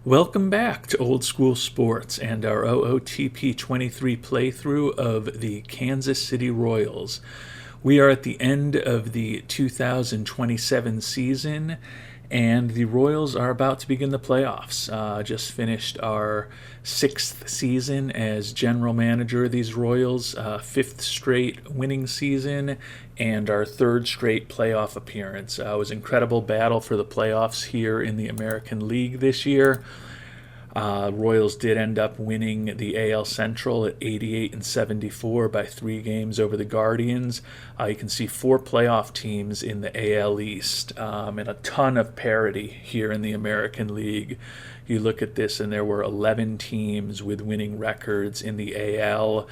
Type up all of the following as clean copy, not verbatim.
Welcome back to Old School Sports and our OOTP 23 playthrough of the Kansas City Royals. We are at the end of the 2027 season, and the Royals are about to begin the playoffs. Just finished our 6th season as general manager of these Royals, 5th straight winning season, and our 3rd straight playoff appearance. It was an incredible battle for the playoffs here in the American League this year. Royals did end up winning the AL Central at 88-74 by 3 games over the Guardians. You can see 4 playoff teams in the AL East, and a ton of parity here in the American League. You look at this, and there were 11 teams with winning records in the AL,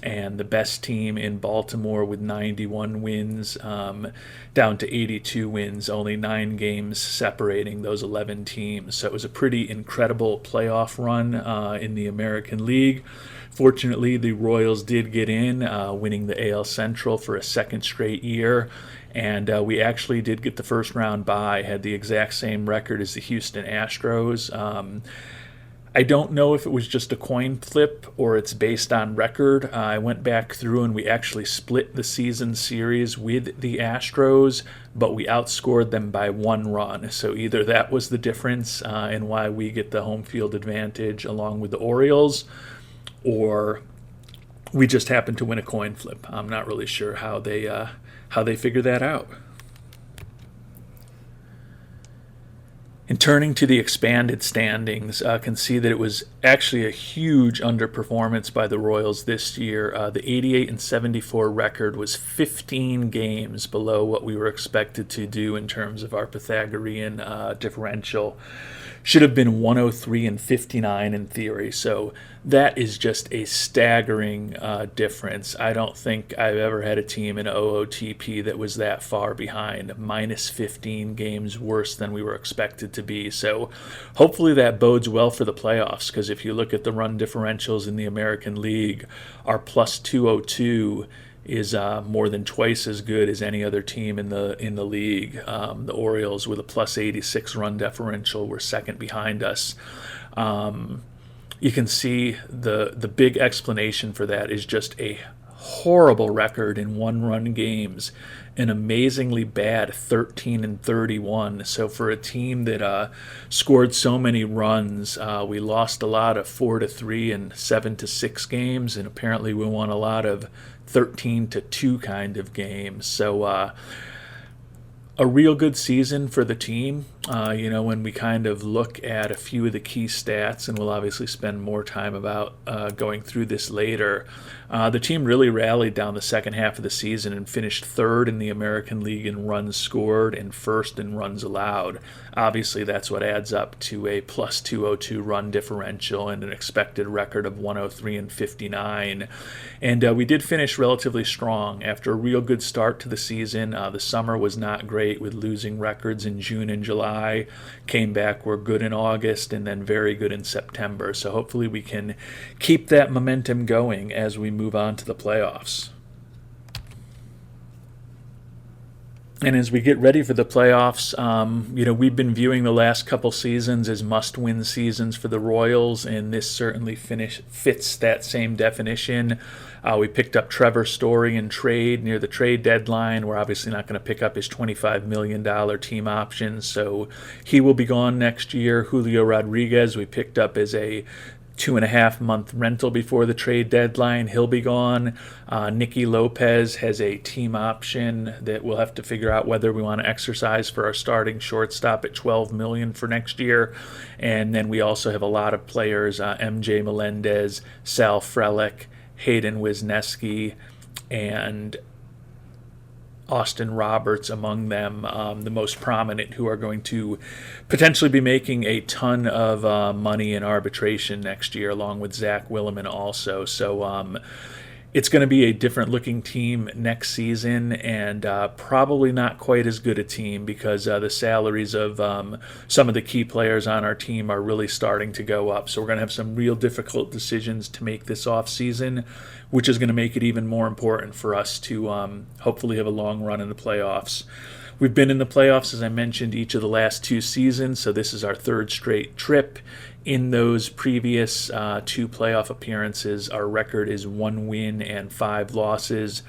and the best team in Baltimore with 91 wins, down to 82 wins, only 9 games separating those 11 teams. So it was a pretty incredible playoff run in the American League. Fortunately, the Royals did get in, winning the AL Central for a 2nd straight year. And we actually did get the first round bye, had the exact same record as the Houston Astros. I don't know if it was just a coin flip or it's based on record. I went back through and we actually split the season series with the Astros, but we outscored them by 1 run. So either that was the difference in why we get the home field advantage along with the Orioles, or we just happened to win a coin flip. I'm not really sure how they figured that out. And turning to the expanded standings, can see that it was actually a huge underperformance by the Royals this year. The 88-74 record was 15 games below what we were expected to do in terms of our Pythagorean differential. Should have been 103-59 in theory, so that is just a staggering difference. I don't think I've ever had a team in OOTP that was that far behind, minus 15 games worse than we were expected to be. So hopefully that bodes well for the playoffs, because if you look at the run differentials in the American League, our plus 202 is more than twice as good as any other team in the league. The Orioles, with a plus 86 run differential, were second behind us. You can see the big explanation for that is just a horrible record in 1-run games, an amazingly bad 13-31. So for a team that scored so many runs, we lost a lot of 4-3 and 7-6 games, and apparently we won a lot of 13-2 kind of games. So a real good season for the team. When we kind of look at a few of the key stats, and we'll obviously spend more time about going through this later, the team really rallied down the second half of the season and finished 3rd in the American League in runs scored and 1st in runs allowed. Obviously, that's what adds up to a plus 202 run differential and an expected record of 103-59. And we did finish relatively strong after a real good start to the season. The summer was not great with losing records in June and July. Came back, were good in August, and then very good in September. So hopefully we can keep that momentum going as we move on to the playoffs. And as we get ready for the playoffs, we've been viewing the last couple seasons as must-win seasons for the Royals, and this certainly fits that same definition. We picked up Trevor Story in trade near the trade deadline. We're obviously not going to pick up his $25 million team option, so he will be gone next year. Julio Rodriguez we picked up as a 2.5-month rental before the trade deadline. He'll be gone. Nicky Lopez has a team option that we'll have to figure out whether we want to exercise for our starting shortstop at $12 million for next year. And then we also have a lot of players, MJ Melendez, Sal Frelick, Hayden Wisniewski, and Austin Roberts among them, the most prominent, who are going to potentially be making a ton of money in arbitration next year, along with Zach Williman also. So it's going to be a different-looking team next season, and probably not quite as good a team because the salaries of some of the key players on our team are really starting to go up. So we're going to have some real difficult decisions to make this offseason, which is going to make it even more important for us to hopefully have a long run in the playoffs. We've been in the playoffs, as I mentioned, each of the last 2 seasons, so this is our third straight trip. In those previous 2 playoff appearances, our record is 1 win and 5 losses.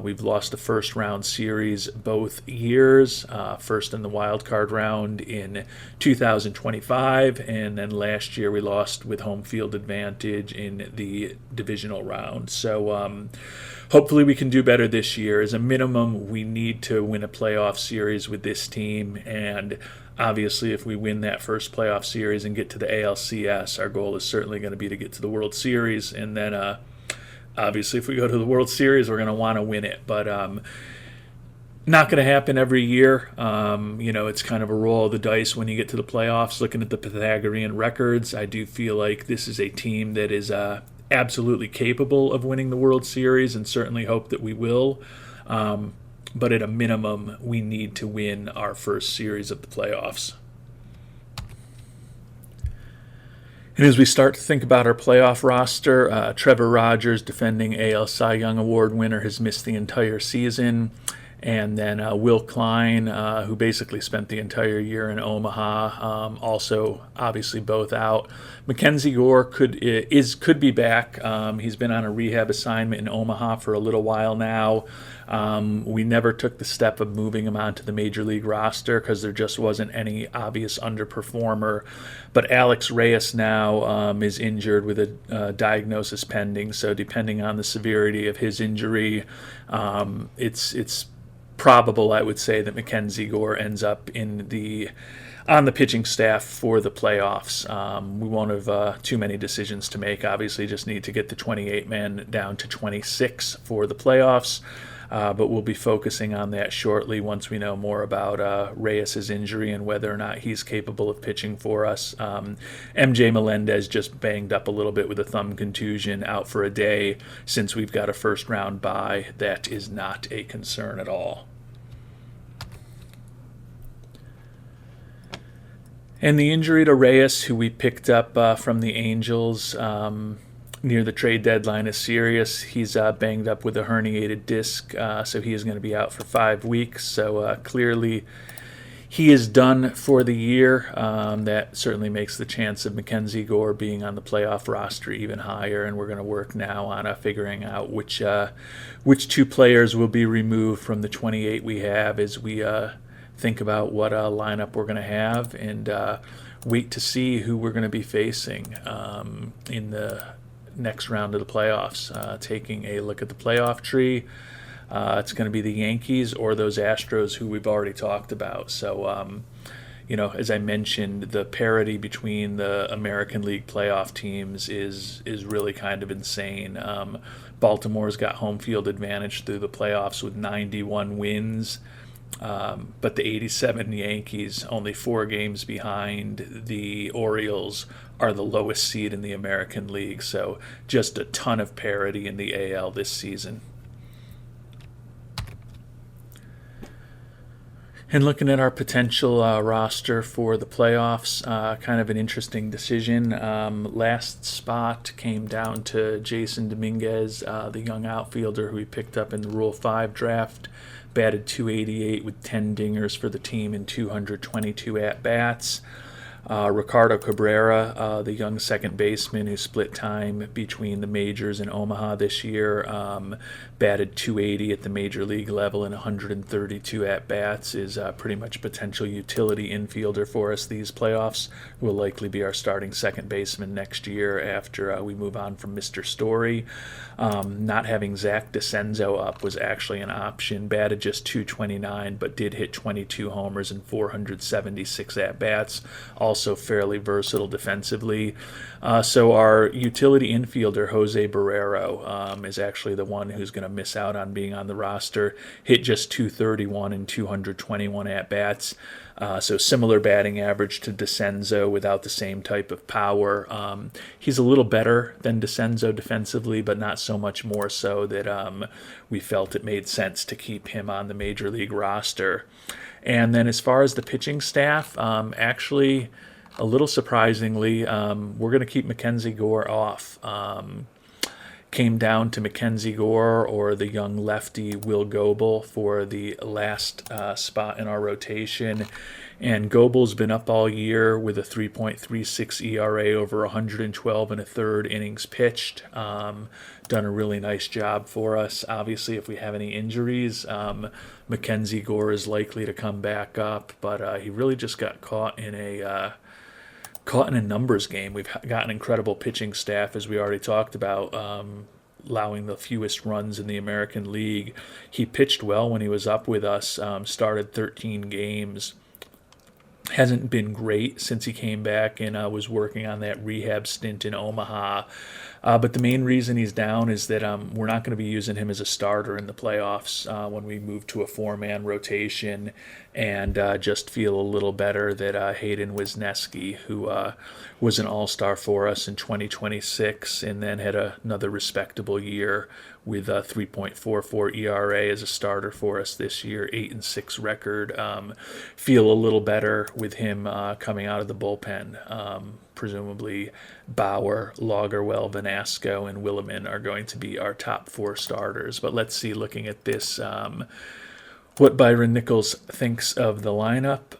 We've lost a first-round series both years, first in the wild card round in 2025, and then last year we lost with home field advantage in the divisional round. So hopefully we can do better this year. As a minimum, we need to win a playoff series with this team, and obviously if we win that first playoff series and get to the ALCS, our goal is certainly going to be to get to the World Series, and then obviously if we go to the World Series, we're going to want to win it. But not going to happen every year. It's kind of a roll of the dice when you get to the playoffs. Looking at the Pythagorean records, I do feel like this is a team that is absolutely capable of winning the World Series, and certainly hope that we will. But at a minimum, we need to win our first series of the playoffs. And as we start to think about our playoff roster, Trevor Rogers, defending AL Cy Young Award winner, has missed the entire season. And then Will Klein, who basically spent the entire year in Omaha, also obviously both out. Mackenzie Gore could be back. He's been on a rehab assignment in Omaha for a little while now. We never took the step of moving him onto the major league roster because there just wasn't any obvious underperformer. But Alex Reyes now is injured with a diagnosis pending. So depending on the severity of his injury, it's probable, I would say, that Mackenzie Gore ends up on the pitching staff for the playoffs. We won't have too many decisions to make. Obviously, just need to get the 28 men down to 26 for the playoffs. But we'll be focusing on that shortly once we know more about Reyes' injury and whether or not he's capable of pitching for us. MJ Melendez just banged up a little bit with a thumb contusion, out for a day. Since we've got a first-round bye, that is not a concern at all. And the injury to Reyes, who we picked up from the Angels near the trade deadline, is serious. He's banged up with a herniated disc, so he is going to be out for 5 weeks. So clearly he is done for the year. That certainly makes the chance of Mackenzie Gore being on the playoff roster even higher, and we're going to work now on figuring out which 2 players will be removed from the 28 we have as we think about what lineup we're going to have, and wait to see who we're going to be facing in the next round of the playoffs. Taking a look at the playoff tree, it's going to be the Yankees or those Astros who we've already talked about. So, as I mentioned, the parity between the American League playoff teams is really kind of insane. Baltimore's got home field advantage through the playoffs with 91 wins. But the 87 Yankees, only 4 games behind the Orioles, are the lowest seed in the American League. So just a ton of parity in the AL this season. And looking at our potential roster for the playoffs, kind of an interesting decision. Last spot came down to Jason Dominguez, the young outfielder who we picked up in the Rule 5 draft. Batted .288 with 10 dingers for the team in 222 at-bats. Ricardo Cabrera, the young second baseman who split time between the majors in Omaha this year, batted .280 at the major league level in 132 at-bats, is pretty much a potential utility infielder for us these playoffs. Will likely be our starting second baseman next year after we move on from Mr. Story. Not having Zach DeCenzo up was actually an option. Batted just .229, but did hit 22 homers and 476 at-bats. Also fairly versatile defensively. So our utility infielder, Jose Barrero, is actually the one who's going to miss out on being on the roster. Hit just .231 and 221 at-bats. So similar batting average to DeCenzo without the same type of power. He's a little better than DeCenzo defensively, but not so much more so that we felt it made sense to keep him on the major league roster. And then as far as the pitching staff, actually, a little surprisingly, we're going to keep Mackenzie Gore off. came down to Mackenzie Gore or the young lefty Will Goebel for the last spot in our rotation. And Goebel's been up all year with a 3.36 ERA over 112 and a third innings pitched. Done a really nice job for us. Obviously, if we have any injuries, Mackenzie Gore is likely to come back up, but he really just got caught in a numbers game. We've got an incredible pitching staff, as we already talked about, allowing the fewest runs in the American League. He pitched well when he was up with us, started 13 games. Hasn't been great since he came back and was working on that rehab stint in Omaha. But the main reason he's down is that we're not going to be using him as a starter in the playoffs when we move to a four-man rotation, and just feel a little better that Hayden Wisniewski, who was an all-star for us in 2026 and then had another respectable year with a 3.44 ERA as a starter for us this year, 8-6 record. Feel a little better with him coming out of the bullpen. Presumably Bauer, Lagerwell, Vanasco, and Williman are going to be our top four starters. But let's see, looking at this, what Byron Nichols thinks of the lineup.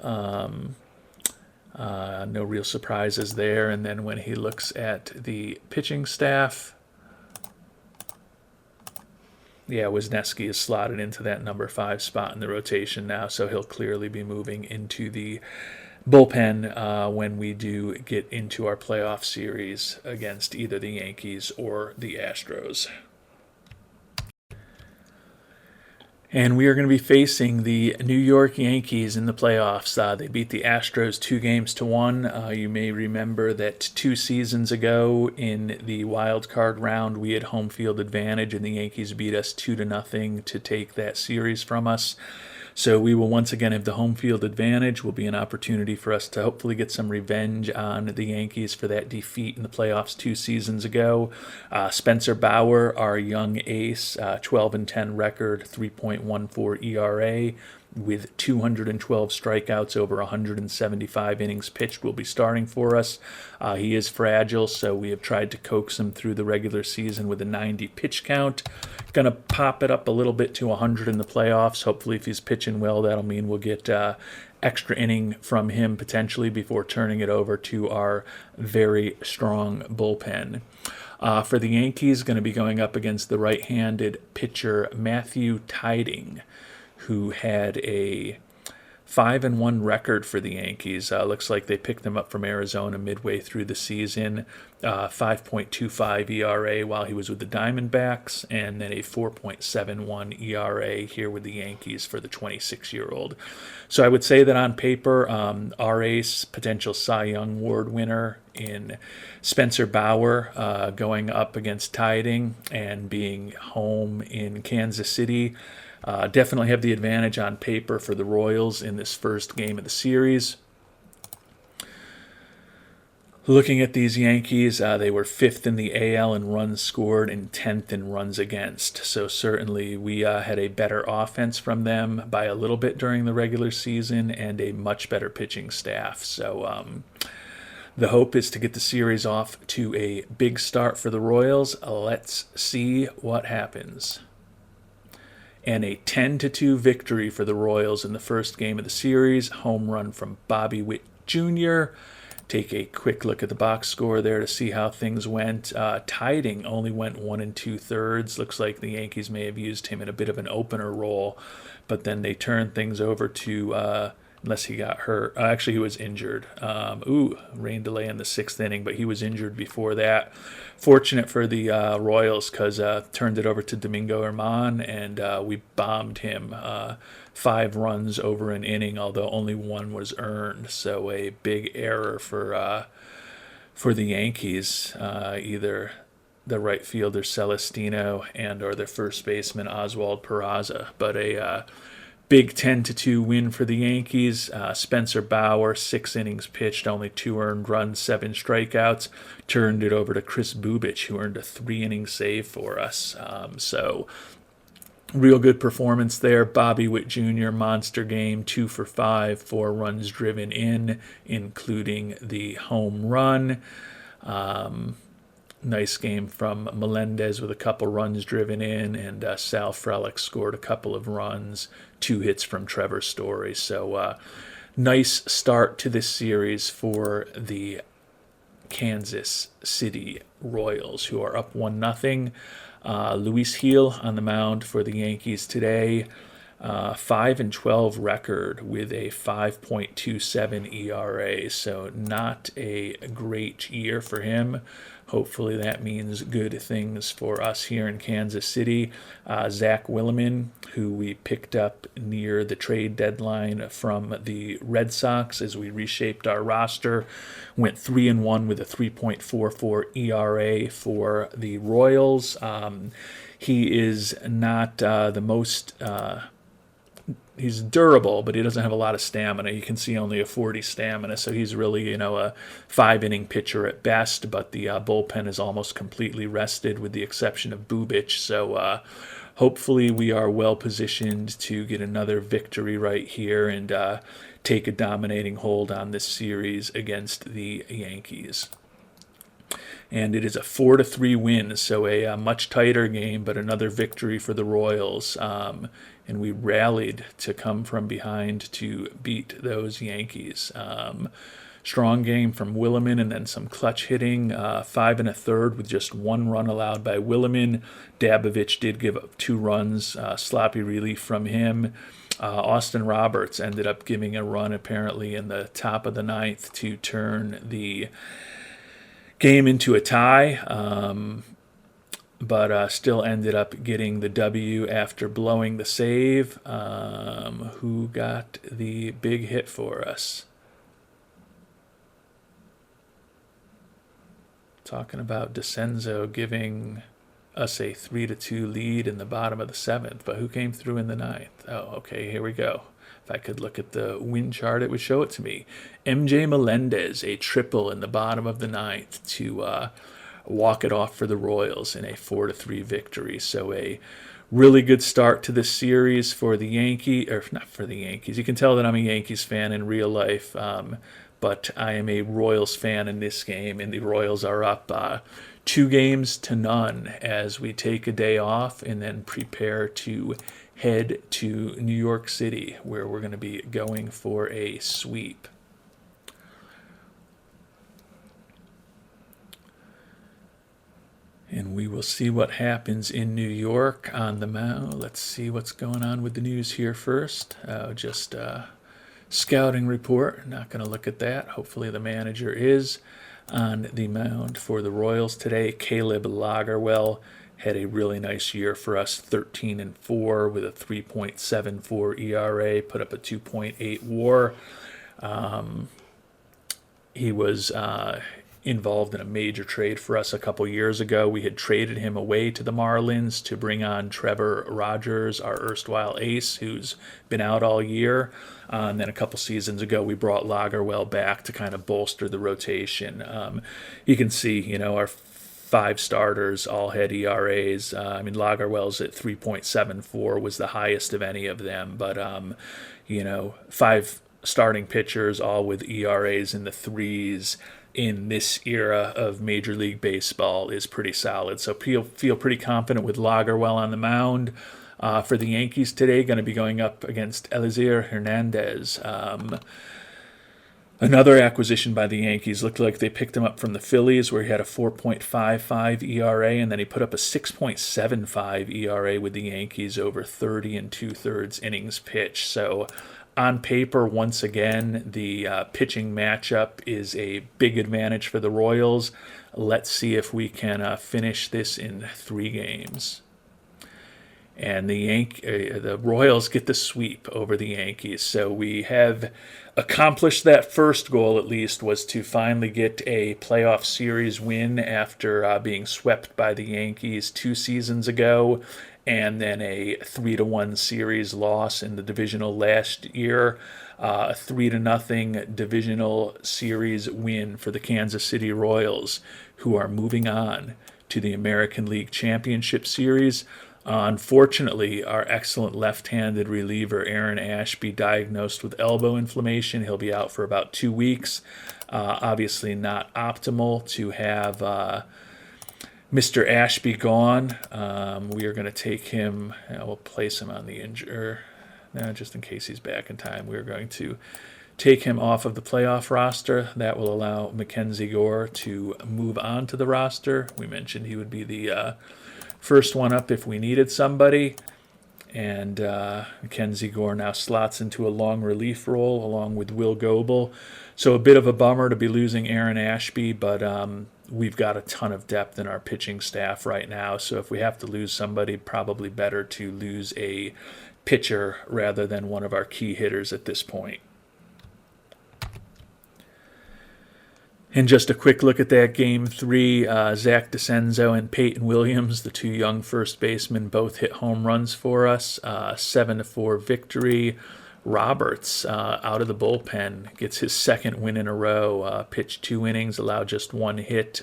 No real surprises there. And then when he looks at the pitching staff, yeah, Wisniewski is slotted into that number 5 spot in the rotation now, so he'll clearly be moving into the bullpen when we do get into our playoff series against either the Yankees or the Astros. And we are going to be facing the New York Yankees in the playoffs. They beat the Astros 2-1. You may remember that 2 seasons ago in the wild card round, we had home field advantage, and the Yankees beat us 2-0 to take that series from us. So we will once again have the home field advantage. Will be an opportunity for us to hopefully get some revenge on the Yankees for that defeat in the playoffs 2 seasons ago. Spencer Bauer, our young ace, 12-10 record, 3.14 ERA. With 212 strikeouts over 175 innings pitched, will be starting for us. He is fragile, so we have tried to coax him through the regular season with a 90 pitch count. Going to pop it up a little bit to 100 in the playoffs. Hopefully, if he's pitching well, that'll mean we'll get extra inning from him potentially before turning it over to our very strong bullpen. For the Yankees, going to be going up against the right-handed pitcher Matthew Tiding, who had a 5-1 record for the Yankees. Looks like they picked him up from Arizona midway through the season. 5.25 ERA while he was with the Diamondbacks, and then a 4.71 ERA here with the Yankees for the 26-year-old. So I would say that on paper, our ace, potential Cy Young Award winner in Spencer Bauer, going up against Tiding and being home in Kansas City, definitely have the advantage on paper for the Royals in this first game of the series. Looking at these Yankees, they were 5th in the AL in runs scored and 10th in runs against. So certainly we had a better offense from them by a little bit during the regular season and a much better pitching staff. So the hope is to get the series off to a big start for the Royals. Let's see what happens. And a 10-2 victory for the Royals in the first game of the series. Home run from Bobby Witt Jr. Take a quick look at the box score there to see how things went. Tiding only went 1 2/3. Looks like the Yankees may have used him in a bit of an opener role, but then they turned things over to, unless he got hurt. Actually, he was injured. Rain delay in the 6th inning, but he was injured before that. Fortunate for the Royals because turned it over to Domingo Germán, and we bombed him 5 runs over an inning, although only 1 was earned. So a big error for the Yankees, either the right fielder Celestino and or their first baseman Oswald Peraza. But a big 10-2 win for the Yankees. Spencer Bauer, 6 innings pitched, only 2 earned runs, 7 strikeouts. Turned it over to Chris Bubich, who earned a 3-inning save for us. So real good performance there. Bobby Witt Jr., monster game, 2 for 5, 4 runs driven in, including the home run. Nice game from Melendez with a couple runs driven in, and Sal Frelick scored a couple of runs, 2 hits from Trevor Story. So nice start to this series for the Kansas City Royals, who are up 1-0. Luis Gil on the mound for the Yankees today. 5-12 record with a 5.27 ERA, so not a great year for him. Hopefully that means good things for us here in Kansas City. Zach Willeman, who we picked up near the trade deadline from the Red Sox as we reshaped our roster, went 3-1 with a 3.44 ERA for the Royals. He is not the most... he's durable, but he doesn't have a lot of stamina. You can see only a 40 stamina, so he's really, a 5-inning pitcher at best, but the bullpen is almost completely rested with the exception of Bubic. So hopefully we are well positioned to get another victory right here and take a dominating hold on this series against the Yankees. And it is a 4-3 win, so a much tighter game, but another victory for the Royals. And we rallied to come from behind to beat those Yankees. Strong game from Willeman, and then some clutch hitting, 5 1/3 with just 1 run allowed by Willeman. Dabovich did give up 2 runs, sloppy relief from him. Austin Roberts ended up giving a run apparently in the top of the 9th to turn the game into a tie, but still ended up getting the W after blowing the save. Who got the big hit for us? Talking about DeCenzo giving us a 3-2 lead in the bottom of the 7th, but who came through in the 9th? Oh, okay, here we go. If I could look at the win chart, it would show it to me. MJ Melendez, a triple in the bottom of the 9th to walk it off for the Royals in a 4-3 victory. So a really good start to this series for the Yankees, or not for the Yankees. You can tell that I'm a Yankees fan in real life, but I am a Royals fan in this game, and the Royals are up 2-0 as we take a day off and then prepare to head to New York City, where we're going to be going for a sweep. And we will see what happens in New York on the mound. Let's see what's going on with the news here first. Just scouting report. Not going to look at that. Hopefully the manager is on the mound for the Royals today. Caleb Lagerwell had a really nice year for us, 13-4 with a 3.74 ERA, put up a 2.8 WAR. He was involved in a major trade for us a couple years ago. We had traded him away to the Marlins to bring on Trevor Rogers, our erstwhile ace, who's been out all year. And then a couple seasons ago, we brought Lagerwell back to kind of bolster the rotation. You can see, our 5 starters all had ERAs. Lagerwell's at 3.74 was the highest of any of them. But, 5 starting pitchers all with ERAs in the 3s in this era of Major League Baseball is pretty solid. So feel pretty confident with Lagerwell on the mound. For the Yankees today, going to be going up against Eliezer Hernandez. Another acquisition by the Yankees. Looked like they picked him up from the Phillies, where he had a 4.55 ERA, and then he put up a 6.75 ERA with the Yankees over 30 2/3 innings pitched. So on paper, once again, the pitching matchup is a big advantage for the Royals. Let's see if we can finish this in 3 games. And the Royals get the sweep over the Yankees. So we have accomplished that first goal, at least, was to finally get a playoff series win after being swept by the Yankees 2 seasons ago, and then a 3-1 series loss in the divisional last year. A 3-0 divisional series win for the Kansas City Royals, who are moving on to the American League Championship Series. Unfortunately, our excellent left-handed reliever, Aaron Ashby, diagnosed with elbow inflammation. He'll be out for about 2 weeks. Obviously not optimal to have Mr. Ashby gone. We are going to take him. We'll place him on the injury. Just in case he's back in time, we're going to take him off of the playoff roster. That will allow Mackenzie Gore to move on to the roster. We mentioned he would be the first one up if we needed somebody. And Mackenzie Gore now slots into a long relief role along with Will Goebel. So a bit of a bummer to be losing Aaron Ashby, but we've got a ton of depth in our pitching staff right now. So if we have to lose somebody, probably better to lose a pitcher rather than one of our key hitters at this point. And just a quick look at that Game 3, Zach DeCenzo and Peyton Williams, the two young first basemen, both hit home runs for us. 7-4 victory. Roberts, out of the bullpen, gets his second win in a row, pitched 2 innings, allowed just 1 hit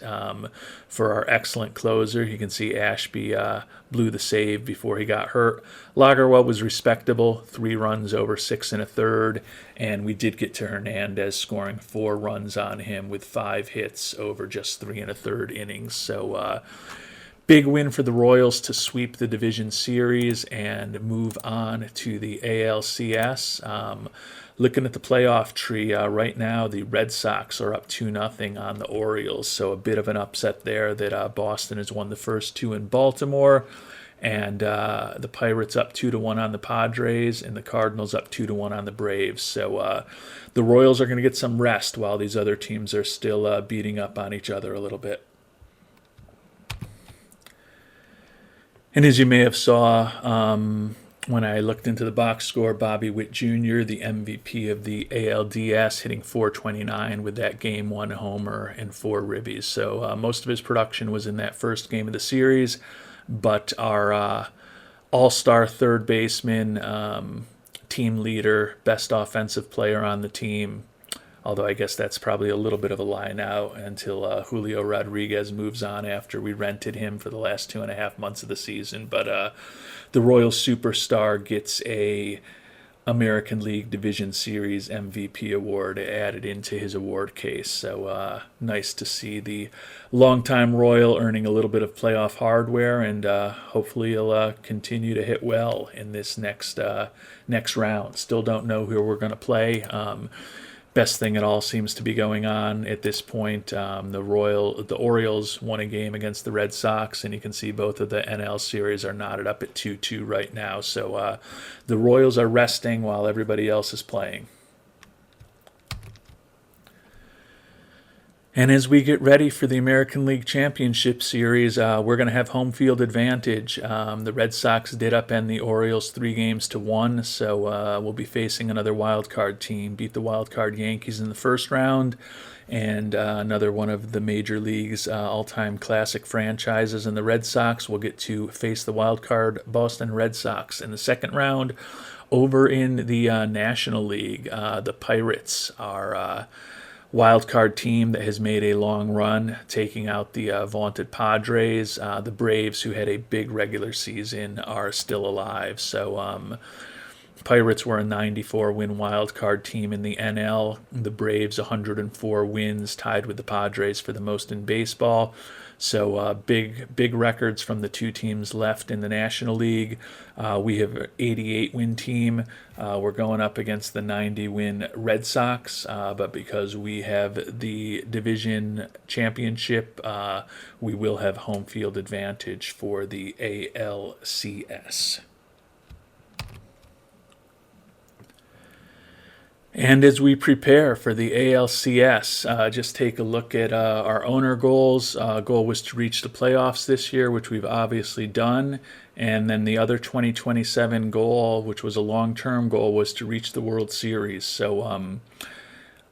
for our excellent closer. You can see Ashby blew the save before he got hurt. Lagerweld was respectable, 3 runs over 6 1/3, and we did get to Hernandez scoring 4 runs on him with 5 hits over just 3 1/3 innings. So big win for the Royals to sweep the division series and move on to the ALCS. Looking at the playoff tree right now, the Red Sox are up 2-0 on the Orioles, so a bit of an upset there that Boston has won the first 2 in Baltimore, and the Pirates up 2-1 on the Padres, and the Cardinals up 2-1 on the Braves. So the Royals are going to get some rest while these other teams are still beating up on each other a little bit. And as you may have saw when I looked into the box score, Bobby Witt Jr., the MVP of the ALDS, hitting .429 with that Game 1 homer and 4 ribbies. So most of his production was in that first game of the series, but our all-star third baseman, team leader, best offensive player on the team, although I guess that's probably a little bit of a lie now until Julio Rodriguez moves on after we rented him for the last 2.5 months of the season. But the Royal superstar gets a American League Division Series MVP award added into his award case. So nice to see the longtime Royal earning a little bit of playoff hardware, and hopefully he'll continue to hit well in this next round. Still don't know who we're going to play. Best thing at all seems to be going on at this point. The Orioles won a game against the Red Sox, and you can see both of the NL series are knotted up at 2-2 right now. So the Royals are resting while everybody else is playing. And as we get ready for the American League Championship Series, we're going to have home field advantage. The Red Sox did upend the Orioles 3-1, so we'll be facing another wild card team. Beat the wild card Yankees in the first round, and another one of the Major League's all-time classic franchises. And the Red Sox will get to face the wild card Boston Red Sox in the second round. Over in the National League, the Pirates are wild card team that has made a long run, taking out the vaunted Padres. The Braves, who had a big regular season, are still alive. So Pirates were a 94-win wild card team in the NL. The Braves, 104 wins, tied with the Padres for the most in baseball. So big records from the two teams left in the National League. We have an 88-win team. We're going up against the 90-win Red Sox, but because we have the division championship, we will have home field advantage for the ALCS. And as we prepare for the ALCS, just take a look at our owner goals. Goal was to reach the playoffs this year, which we've obviously done. And then the other 2027 goal, which was a long-term goal, was to reach the World Series. So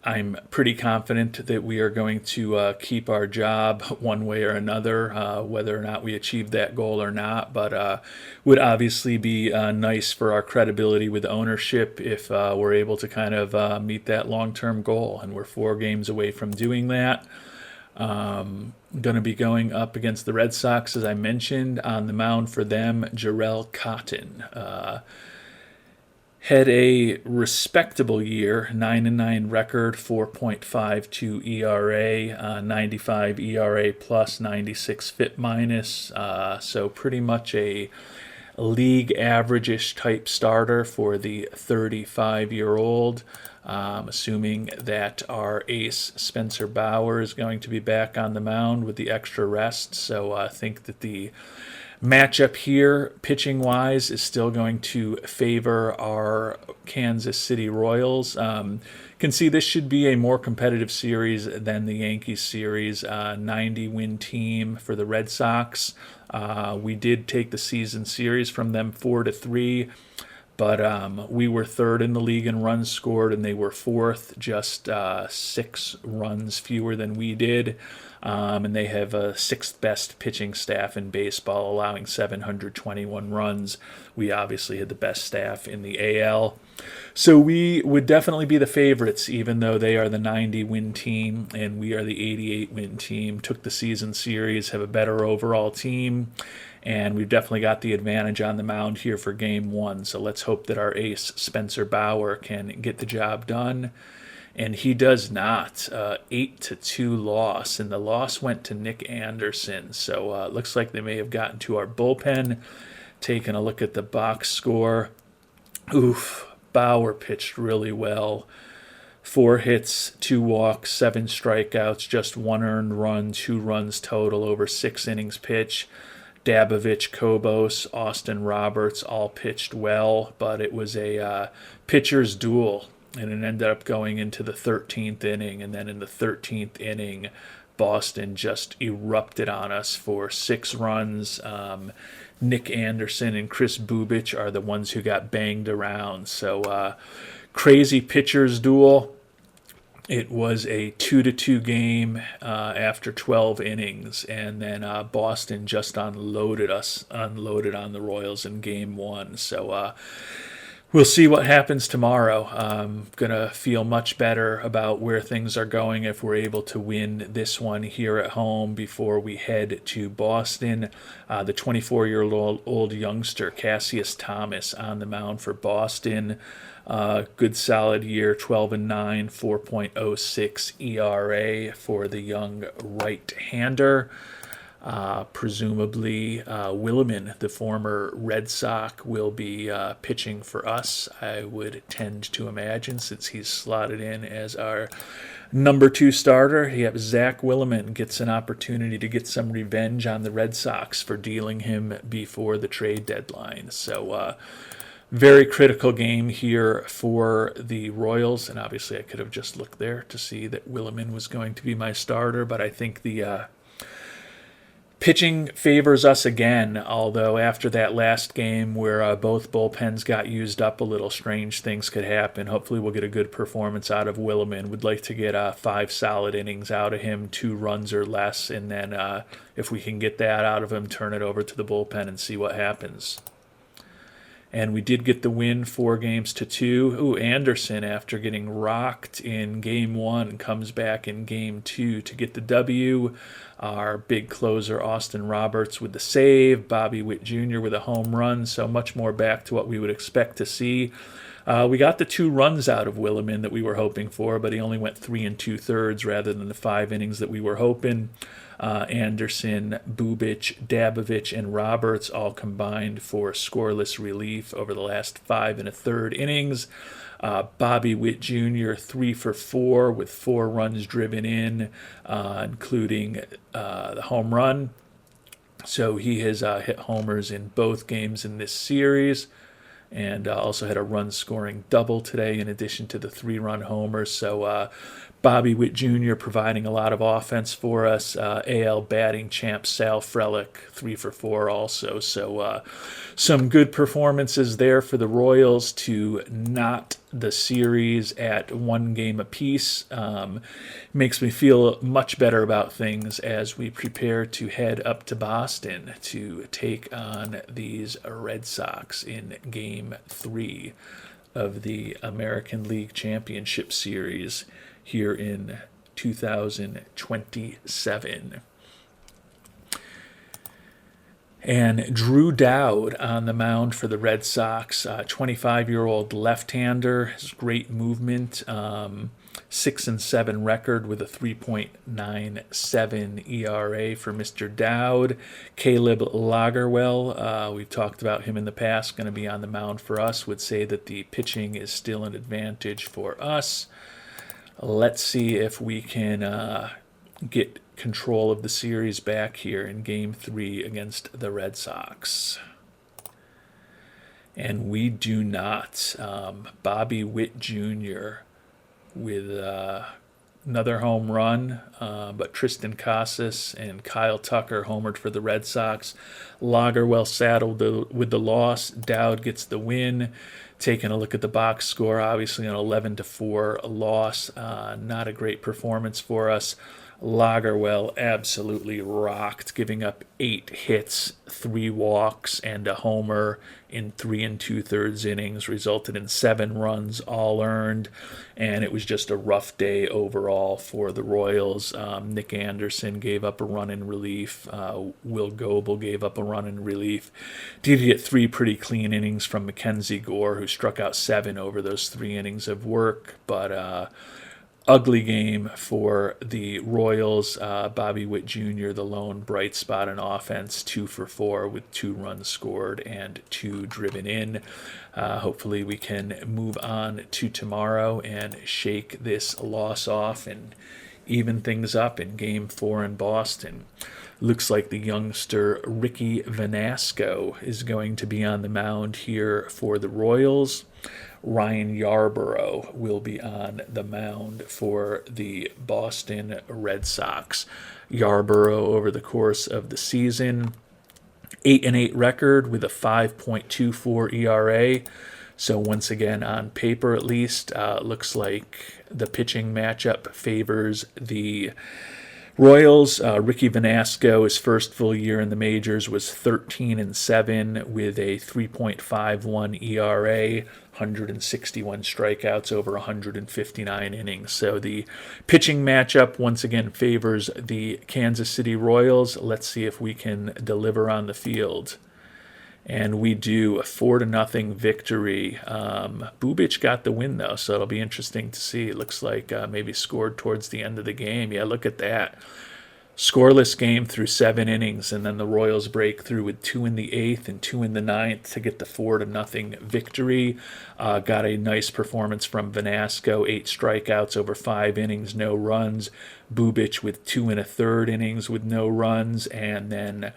I'm pretty confident that we are going to keep our job one way or another, whether or not we achieve that goal or not. But would obviously be nice for our credibility with ownership if we're able to kind of meet that long-term goal. And we're 4 games away from doing that. Going to be going up against the Red Sox, as I mentioned. On the mound for them, Jarrell Cotton. Had a respectable year, 9-9 record, 4.52 ERA, 95 ERA plus, 96 FIP minus. So pretty much a league average-ish type starter for the 35-year-old. Assuming that our ace Spencer Bauer is going to be back on the mound with the extra rest. So I think that the matchup here, pitching wise, is still going to favor our Kansas City Royals. Can see this should be a more competitive series than the Yankees series. 90-win team for the Red Sox. We did take the season series from them 4-3. But we were third in the league in runs scored, and they were fourth, just 6 runs fewer than we did. And they have a sixth best pitching staff in baseball, allowing 721 runs. We obviously had the best staff in the AL. So we would definitely be the favorites, even though they are the 90-win team and we are the 88-win team. Took the season series, have a better overall team. And we've definitely got the advantage on the mound here for game 1. So let's hope that our ace, Spencer Bauer, can get the job done. And he does not. 8-2 loss. And the loss went to Nick Anderson. So it looks like they may have gotten to our bullpen. Taking a look at the box score. Oof. Bauer pitched really well. 4 hits, 2 walks, 7 strikeouts, just 1 earned run, 2 runs total over 6 innings pitched. Dabovich, Kobos, Austin Roberts all pitched well, but it was a pitcher's duel, and it ended up going into the 13th inning, and then in the 13th inning, Boston just erupted on us for 6 runs. Nick Anderson and Chris Bubich are the ones who got banged around, so crazy pitcher's duel. It was a 2-2 game after 12 innings, and then Boston just unloaded on the Royals in game 1. So we'll see what happens tomorrow. I'm going to feel much better about where things are going if we're able to win this one here at home before we head to Boston. The 24-year-old youngster, Cassius Thomas, on the mound for Boston. Good solid year, 12-9, 4.06 ERA for the young right-hander. Presumably, Williman, the former Red Sox, will be pitching for us, I would tend to imagine, since he's slotted in as our number 2 starter. Yep, Zach Williman gets an opportunity to get some revenge on the Red Sox for dealing him before the trade deadline. So, very critical game here for the Royals, and obviously I could have just looked there to see that Williman was going to be my starter, but I think the pitching favors us again, although after that last game where both bullpens got used up a little, strange things could happen. Hopefully we'll get a good performance out of Williman. Would like to get 5 solid innings out of him, 2 runs or less, and then if we can get that out of him, turn it over to the bullpen and see what happens. And we did get the win 4-2. Ooh, Anderson, after getting rocked in game 1, comes back in game 2 to get the W. Our big closer, Austin Roberts, with the save. Bobby Witt Jr. with a home run. So much more back to what we would expect to see. We got the 2 runs out of Williman that we were hoping for, but he only went 3 2/3 rather than the 5 innings that we were hoping. Anderson, Bubich, Dabovich, and Roberts all combined for scoreless relief over the last 5 1/3 innings. Bobby Witt Jr. 3 for 4 with 4 runs driven in, including the home run. So he has hit homers in both games in this series, and also had a run-scoring double today in addition to the 3-run homers. So Bobby Witt Jr. providing a lot of offense for us. AL batting champ Sal Frelick, 3 for 4 also. So some good performances there for the Royals to knot the series at 1 game apiece. Makes me feel much better about things as we prepare to head up to Boston to take on these Red Sox in Game 3 of the American League Championship Series here in 2027. And Drew Dowd on the mound for the Red Sox, 25-year-old left-hander, has great movement, 6-7 record with a 3.97 ERA for Mr. Dowd. Caleb Lagerwell, we've talked about him in the past, going to be on the mound for us, would say that the pitching is still an advantage for us. Let's see if we can get control of the series back here in Game 3 against the Red Sox. And we do not. Bobby Witt Jr. with another home run, but Tristan Casas and Kyle Tucker homered for the Red Sox. Lagerwell saddled with the loss. Dowd gets the win. Taking a look at the box score, obviously an 11-4 loss. Not a great performance for us. Lagerwell absolutely rocked, giving up 8 hits, 3 walks, and a homer in 3 2/3 innings, resulted in 7 runs, all earned, and it was just a rough day overall for the Royals. Nick Anderson gave up a run in relief. Will Goebel gave up a run in relief. Did get 3 pretty clean innings from Mackenzie Gore, who struck out 7 over those 3 innings of work, but ugly game for the Royals. Bobby Witt Jr., the lone bright spot in offense, 2 for 4 with 2 runs scored and 2 driven in. Hopefully we can move on to tomorrow and shake this loss off and even things up in Game 4 in Boston. Looks like the youngster Ricky Vanasco is going to be on the mound here for the Royals. Ryan Yarborough will be on the mound for the Boston Red Sox. Yarborough, over the course of the season, 8-8 record with a 5.24 ERA. So once again, on paper at least, looks like the pitching matchup favors the Royals. Ricky Vanasco, his first full year in the majors, was 13-7 with a 3.51 ERA, 161 strikeouts over 159 innings. So the pitching matchup once again favors the Kansas City Royals. Let's see if we can deliver on the field. And we do, a 4-0 victory. Bubic got the win, though, so it'll be interesting to see. It looks like maybe scored towards the end of the game. Yeah, look at that. Scoreless game through 7 innings, and then the Royals break through with 2 in the 8th and 2 in the 9th to get the 4-0 victory. Got a nice performance from Vanasco, 8 strikeouts over 5 innings, no runs. Bubic with 2 1/3 innings with no runs, and then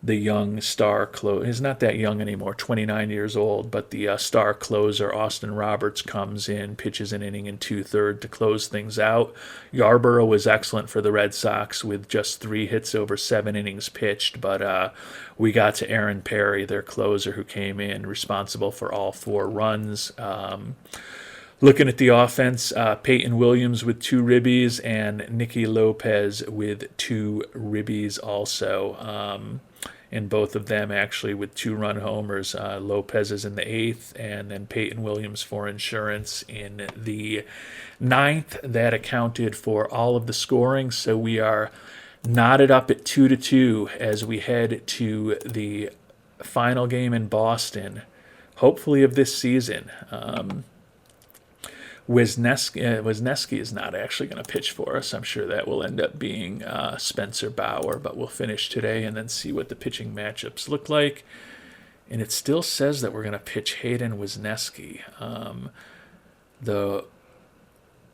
the young star closer, he's not that young anymore, 29 years old, but the star closer, Austin Roberts, comes in, pitches an inning and 2/3 to close things out. Yarborough was excellent for the Red Sox with just 3 hits over 7 innings pitched, but we got to Aaron Perry, their closer, who came in responsible for all 4 runs. Looking at the offense, Peyton Williams with 2 ribbies and Nicky Lopez with 2 ribbies also. And both of them actually with 2-run homers. Lopez is in the 8th, and then Peyton Williams for insurance in the 9th. That accounted for all of the scoring, so we are knotted up at 2-2 as we head to the final game in Boston, hopefully of this season. Wisniewski is not actually going to pitch for us. I'm sure that will end up being Spencer Bauer, but we'll finish today and then see what the pitching matchups look like. And it still says that we're going to pitch Hayden Wisniewski. The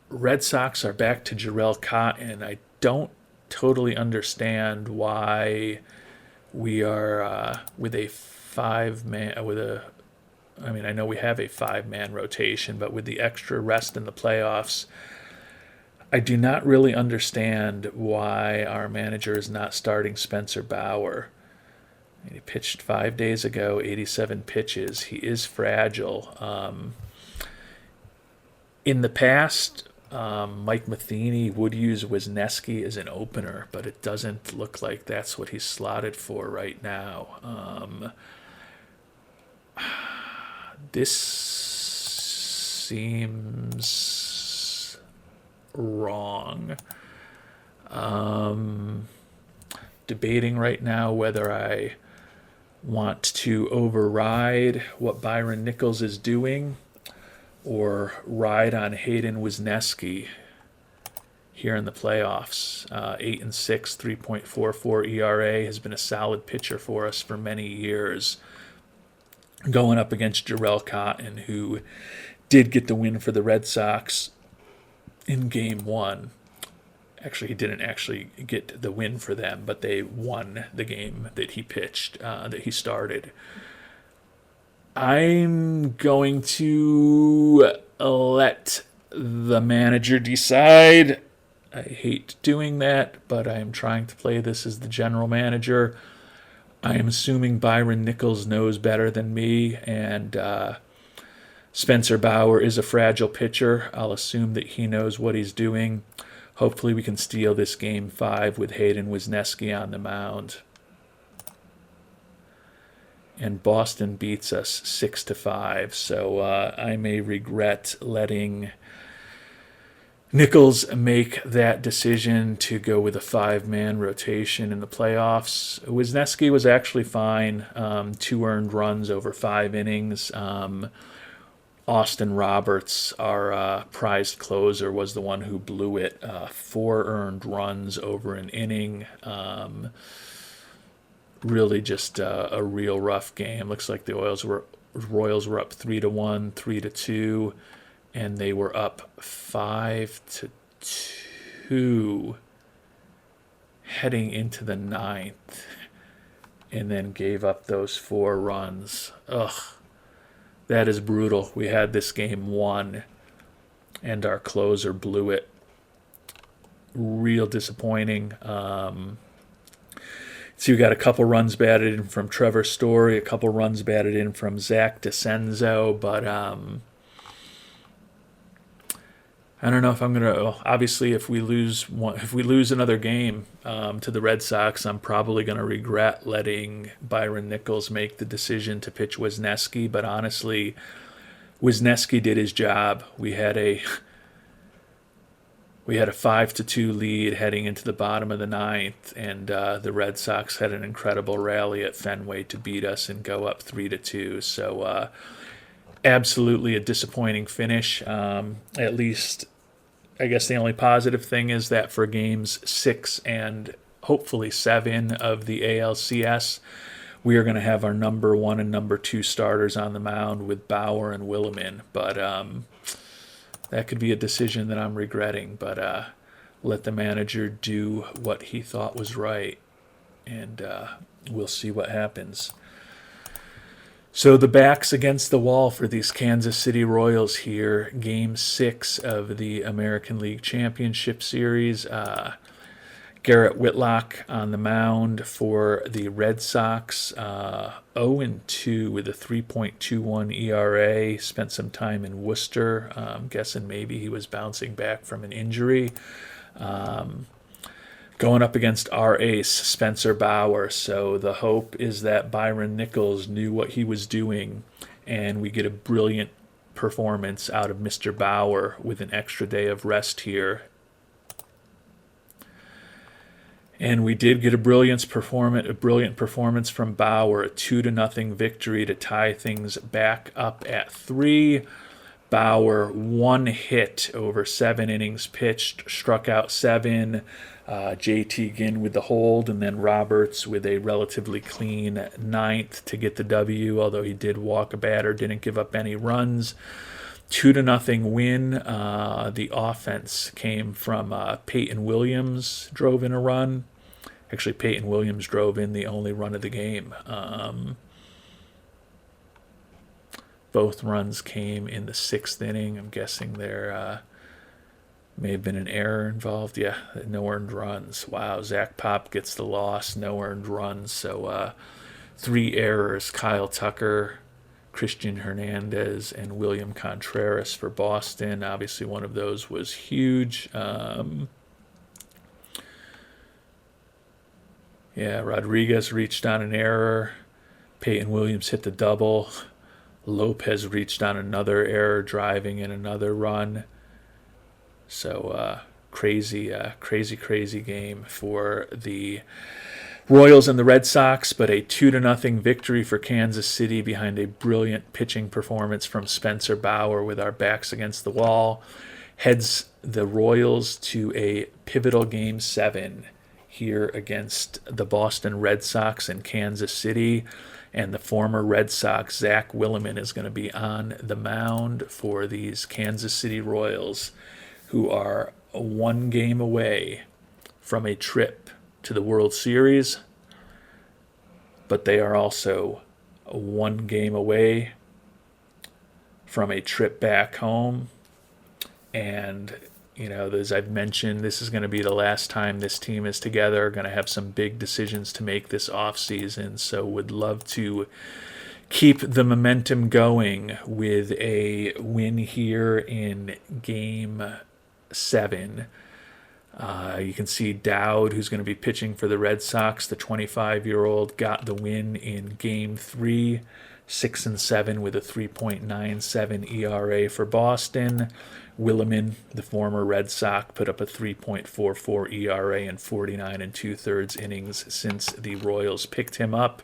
Red Sox are back to Jarrell Cotton. I don't totally understand why we are with a 5-man, I know we have a 5-man rotation, but with the extra rest in the playoffs, I do not really understand why our manager is not starting Spencer Bauer. He pitched 5 days ago, 87 pitches. He is fragile. In the past, Mike Matheny would use Wisniewski as an opener, but it doesn't look like that's what he's slotted for right now. This seems wrong. Debating right now whether I want to override what Byron Nichols is doing or ride on Hayden Wisniewski here in the playoffs? 8-6, 3.44 ERA, has been a solid pitcher for us for many years. Going up against Jarrell Cotton, who did get the win for the Red Sox in Game 1. Actually, he didn't actually get the win for them, but they won the game that he pitched, that he started. I'm going to let the manager decide. I hate doing that, but I am trying to play this as the general manager. I am assuming Byron Nichols knows better than me, and Spencer Bauer is a fragile pitcher. I'll assume that he knows what he's doing. Hopefully we can steal this Game 5 with Hayden Wisniewski on the mound. And Boston beats us 6-5, so I may regret letting Nichols make that decision to go with a 5-man rotation in the playoffs. Wisniewski was actually fine. 2 earned runs over 5 innings. Austin Roberts, our prized closer, was the one who blew it. 4 earned runs over an inning. Really just a real rough game. Looks like the Royals were up 3-1, 3-2, and they were up 5-2 heading into the 9th, and then gave up those 4 runs. Ugh. That is brutal. We had this game won, and our closer blew it. Real disappointing. So we got a couple runs batted in from Trevor Story, a couple runs batted in from Zach DeCenzo, but I don't know if I'm gonna. Obviously, if we lose another game to the Red Sox, I'm probably gonna regret letting Byron Nichols make the decision to pitch Wisniewski. But honestly, Wisniewski did his job. We had a 5-2 lead heading into the bottom of the 9th, and the Red Sox had an incredible rally at Fenway to beat us and go up 3-2. So absolutely a disappointing finish. At least, I guess the only positive thing is that for games 6 and hopefully 7 of the ALCS, we are going to have our number 1 and number 2 starters on the mound with Bauer and Williman. But that could be a decision that I'm regretting. But let the manager do what he thought was right, and we'll see what happens. So the back's against the wall for these Kansas City Royals here. Game 6 of the American League Championship Series. Garrett Whitlock on the mound for the Red Sox. 0-2 with a 3.21 ERA. Spent some time in Worcester. I'm guessing maybe he was bouncing back from an injury. Going up against our ace, Spencer Bauer. So the hope is that Byron Nichols knew what he was doing, and we get a brilliant performance out of Mr. Bauer with an extra day of rest here. And we did get a brilliant performance from Bauer, a 2-0 victory to tie things back up at 3. Bauer, 1 hit over 7 innings pitched, struck out 7. JT Ginn with the hold, and then Roberts with a relatively clean 9th to get the W, although he did walk a batter, didn't give up any runs. 2-0 win. The offense came from Peyton Williams, drove in a run. Actually, Peyton Williams drove in the only run of the game. Both runs came in the 6th inning. I'm guessing there may have been an error involved. Yeah, no earned runs. Wow, Zach Pop gets the loss, no earned runs. So 3 errors. Kyle Tucker, Christian Hernandez, and William Contreras for Boston. Obviously, one of those was huge. Rodriguez reached on an error. Peyton Williams hit the double. Lopez reached on another error, driving in another run. So crazy game for the Royals and the Red Sox, but a 2-0 victory for Kansas City behind a brilliant pitching performance from Spencer Bauer with our backs against the wall. Heads the Royals to a pivotal Game 7 here against the Boston Red Sox in Kansas City. And the former Red Sox, Zach Willeman, is going to be on the mound for these Kansas City Royals, who are one game away from a trip to the World Series, but they are also one game away from a trip back home. And, as I've mentioned, this is going to be the last time this team is together. Going to have some big decisions to make this offseason, so would love to keep the momentum going with a win here in Game 7. You can see Dowd, who's going to be pitching for the Red Sox, the 25-year-old, got the win in Game 3, 6-7 with a 3.97 ERA for Boston. Willeman, the former Red Sox, put up a 3.44 ERA in 49 2/3 innings since the Royals picked him up.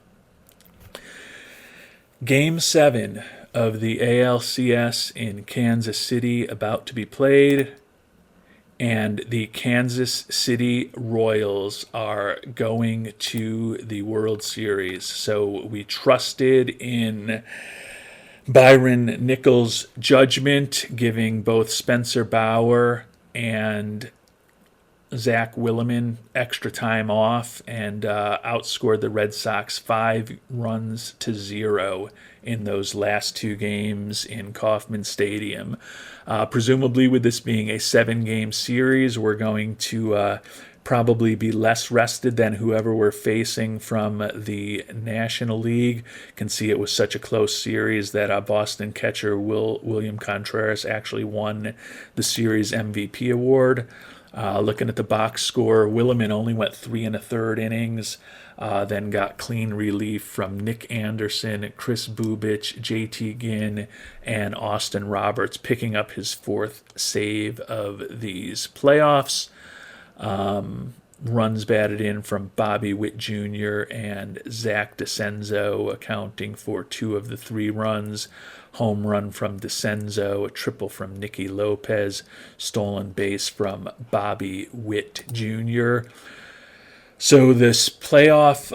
Game 7 of the ALCS in Kansas City about to be played. And the Kansas City Royals are going to the World Series. So we trusted in Byron Nichols' judgment, giving both Spencer Bauer and Zach Willeman extra time off, and outscored the Red Sox 5-0 in those last two games in Kauffman Stadium. Presumably, with this being a 7-game series, we're going to probably be less rested than whoever we're facing from the National League. Can see it was such a close series that Boston catcher William Contreras actually won the series MVP award. Looking at the box score, Willeman only went 3 1/3 innings, then got clean relief from Nick Anderson, Chris Bubich, JT Ginn, and Austin Roberts, picking up his 4th save of these playoffs. Runs batted in from Bobby Witt Jr. and Zach DeCenzo, accounting for 2 of the 3 runs. Home run from DeCenzo, a triple from Nicky Lopez, stolen base from Bobby Witt Jr. So this playoff,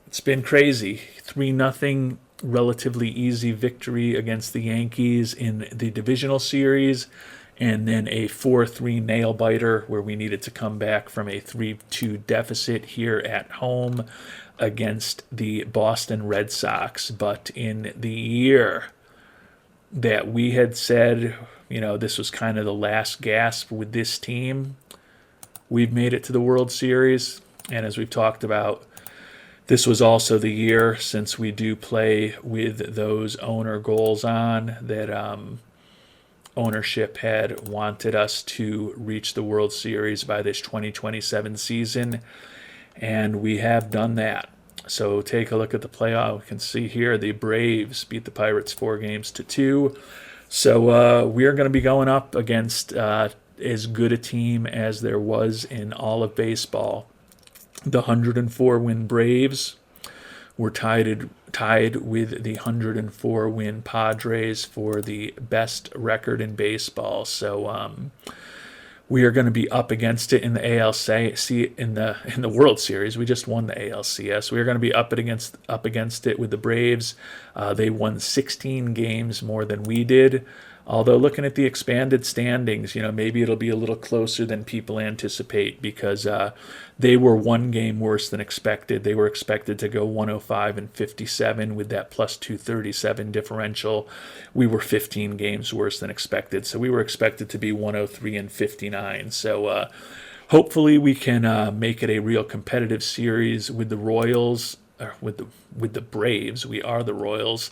it's been crazy. 3-0, relatively easy victory against the Yankees in the divisional series, and then a 4-3 nail-biter where we needed to come back from a 3-2 deficit here at home against the Boston Red Sox. But in the year that we had said, this was kind of the last gasp with this team, we've made it to the World Series. And as we've talked about, this was also the year, since we do play with those owner goals on, that ownership had wanted us to reach the World Series by this 2027 season, and we have done that. So take a look at the playoff. You can see here the Braves beat the Pirates 4-2. So we are going to be going up against as good a team as there was in all of baseball. The 104-win Braves were tied with the 104-win Padres for the best record in baseball. So we are going to be up against it in the ALCS, in the World Series. We just won the ALCS. We are going to be up against it with the Braves. They won 16 games more than we did. Although looking at the expanded standings, maybe it'll be a little closer than people anticipate, because they were one game worse than expected. They were expected to go 105-57 with that plus 237 differential. We were 15 games worse than expected, so we were expected to be 103-59. So hopefully we can make it a real competitive series with the Royals, or with the Braves. We are the Royals.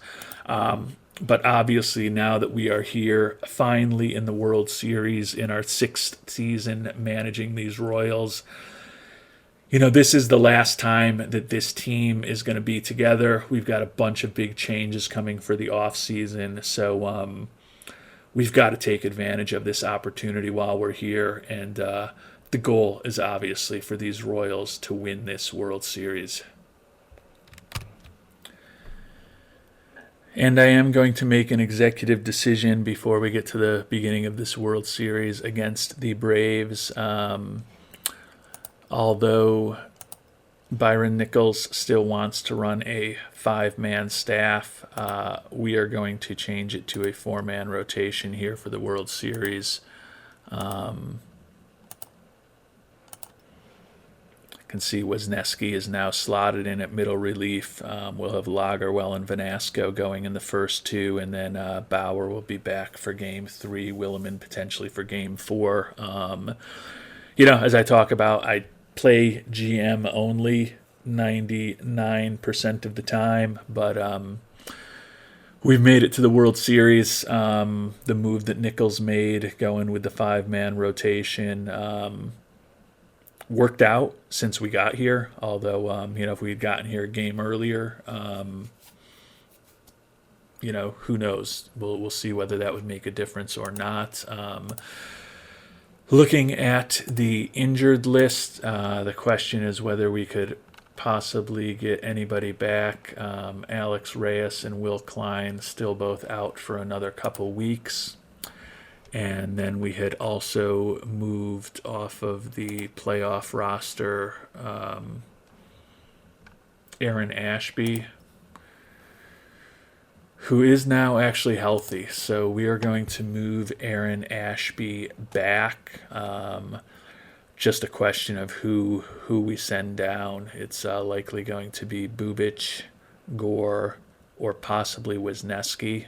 But obviously, now that we are here, finally in the World Series, in our 6th season managing these Royals, this is the last time that this team is going to be together. We've got a bunch of big changes coming for the offseason, so we've got to take advantage of this opportunity while we're here and the goal is obviously for these Royals to win this World Series. And I am going to make an executive decision before we get to the beginning of this World Series against the Braves. Although Byron Nichols still wants to run a 5-man staff, we are going to change it to a 4-man rotation here for the World Series. Can see Wisniewski is now slotted in at middle relief. We'll have Lagerwell and Vanasco going in the first 2, and then Bauer will be back for Game 3, Williman potentially for Game 4. As I talk about, I play GM only 99% of the time, but we've made it to the World Series. The move that Nichols made, going with the 5-man rotation, worked out since we got here. Although, if we had gotten here a game earlier, who knows? We'll see whether that would make a difference or not. Looking at the injured list, the question is whether we could possibly get anybody back. Alex Reyes and Will Klein still both out for another couple weeks. And then we had also moved off of the playoff roster Aaron Ashby, who is now actually healthy. So we are going to move Aaron Ashby back. Just a question of who we send down. It's likely going to be Bubic, Gore, or possibly Wisniewski.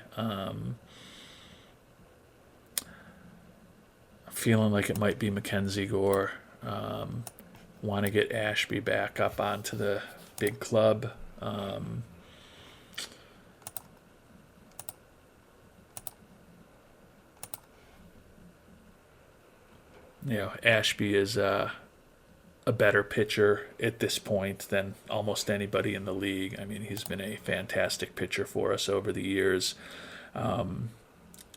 Feeling like it might be Mackenzie Gore. Want to get Ashby back up onto the big club. Ashby is a better pitcher at this point than almost anybody in the league. I mean, he's been a fantastic pitcher for us over the years.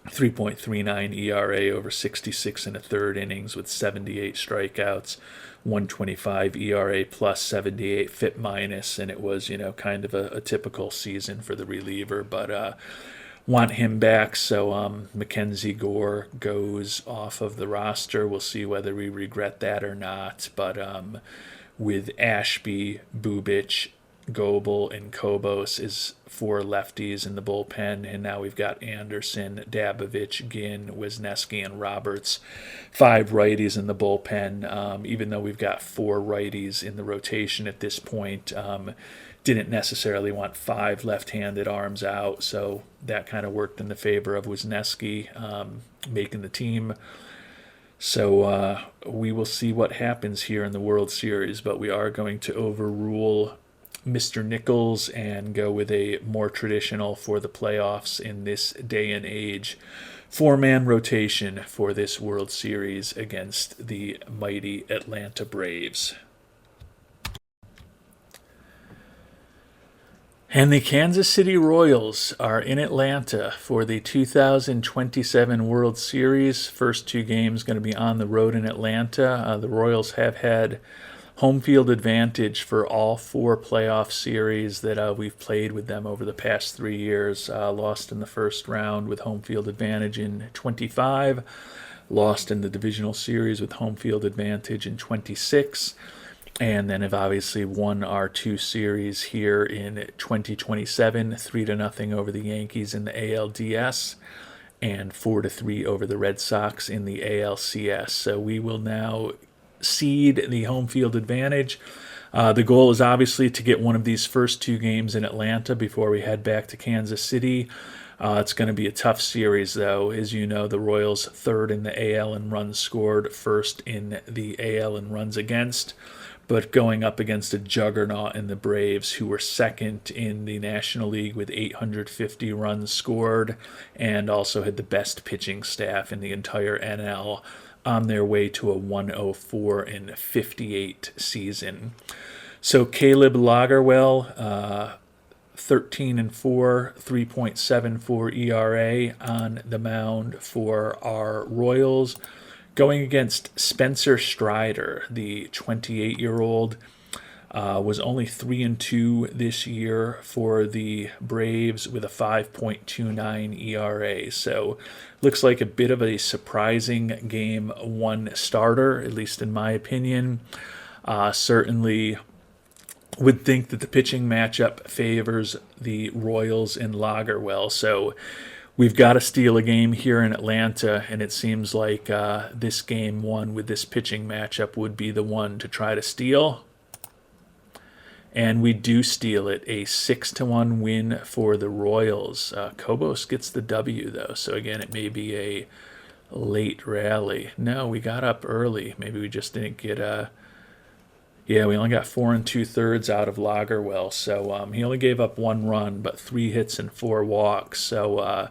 3.39 ERA over 66 and a third innings with 78 strikeouts, 125 ERA plus 78 FIP minus, and it was, kind of a typical season for the reliever, but want him back. So Mackenzie Gore goes off of the roster. We'll see whether we regret that or not, but with Ashby, Bubic, Goebel, and Kobos is 4 lefties in the bullpen, and now we've got Anderson, Dabovich, Ginn, Wisniewski, and Roberts, 5 righties in the bullpen. Even though we've got 4 righties in the rotation at this point, didn't necessarily want 5 left-handed arms out, so that kind of worked in the favor of Wisniewski making the team. So we will see what happens here in the World Series, but we are going to overrule Mr. Nichols and go with a more traditional for the playoffs in this day and age 4-man rotation for this World Series against the mighty Atlanta Braves. And the Kansas City Royals are in Atlanta for the 2027 World Series. First 2 games going to be on the road in Atlanta. The Royals have had home field advantage for all 4 playoff series that we've played with them over the past 3 years. Lost in the first round with home field advantage in 25. Lost in the divisional series with home field advantage in 26. And then have obviously won our 2 series here in 2027, 3-0 over the Yankees in the ALDS, and 4-3 over the Red Sox in the ALCS. So we will now cede the home field advantage. The goal is obviously to get one of these first 2 games in Atlanta before we head back to Kansas City. It's going to be a tough series, though. As you know, the Royals 3rd in the AL in runs scored, 1st in the AL in runs against, but going up against a juggernaut in the Braves, who were 2nd in the National League with 850 runs scored and also had the best pitching staff in the entire NL, on their way to a 104-58 season. So Caleb Lagerwell, 13-4, 3.74 ERA on the mound for our Royals. Going against Spencer Strider, the 28-year-old, was only 3-2 this year for the Braves with a 5.29 ERA. So looks like a bit of a surprising game one starter, at least in my opinion. Certainly would think that the pitching matchup favors the Royals and Lagerwell. So we've got to steal a game here in Atlanta, and it seems like this game one with this pitching matchup would be the one to try to steal. And we do steal it, a 6-1 win for the Royals. Kobos gets the W, though, so again, it may be a late rally. No, we got up early. Maybe we just didn't get we only got 4 2/3 out of Lagerwell, so he only gave up 1 run, but 3 hits and 4 walks. So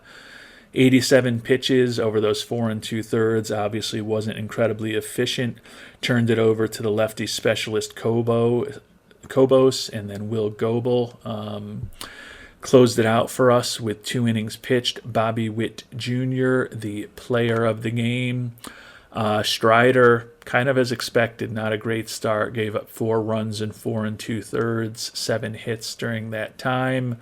87 pitches over those 4 2/3 obviously wasn't incredibly efficient. Turned it over to the lefty specialist Kobos, and then Will Goebel closed it out for us with 2 innings pitched. Bobby Witt Jr., the player of the game. Strider, kind of as expected, not a great start. Gave up 4 runs in 4 2/3, 7 hits during that time.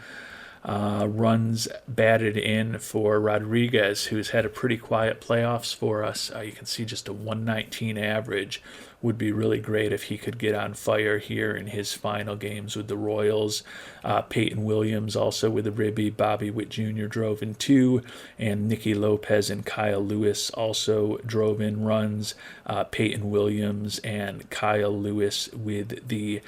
Runs batted in for Rodriguez, who's had a pretty quiet playoffs for us. You can see just a 119 average. Would be really great if he could get on fire here in his final games with the Royals. Peyton Williams also with a ribby. Bobby Witt Jr. drove in 2, and Nicky Lopez and Kyle Lewis also drove in runs. Peyton Williams and Kyle Lewis with the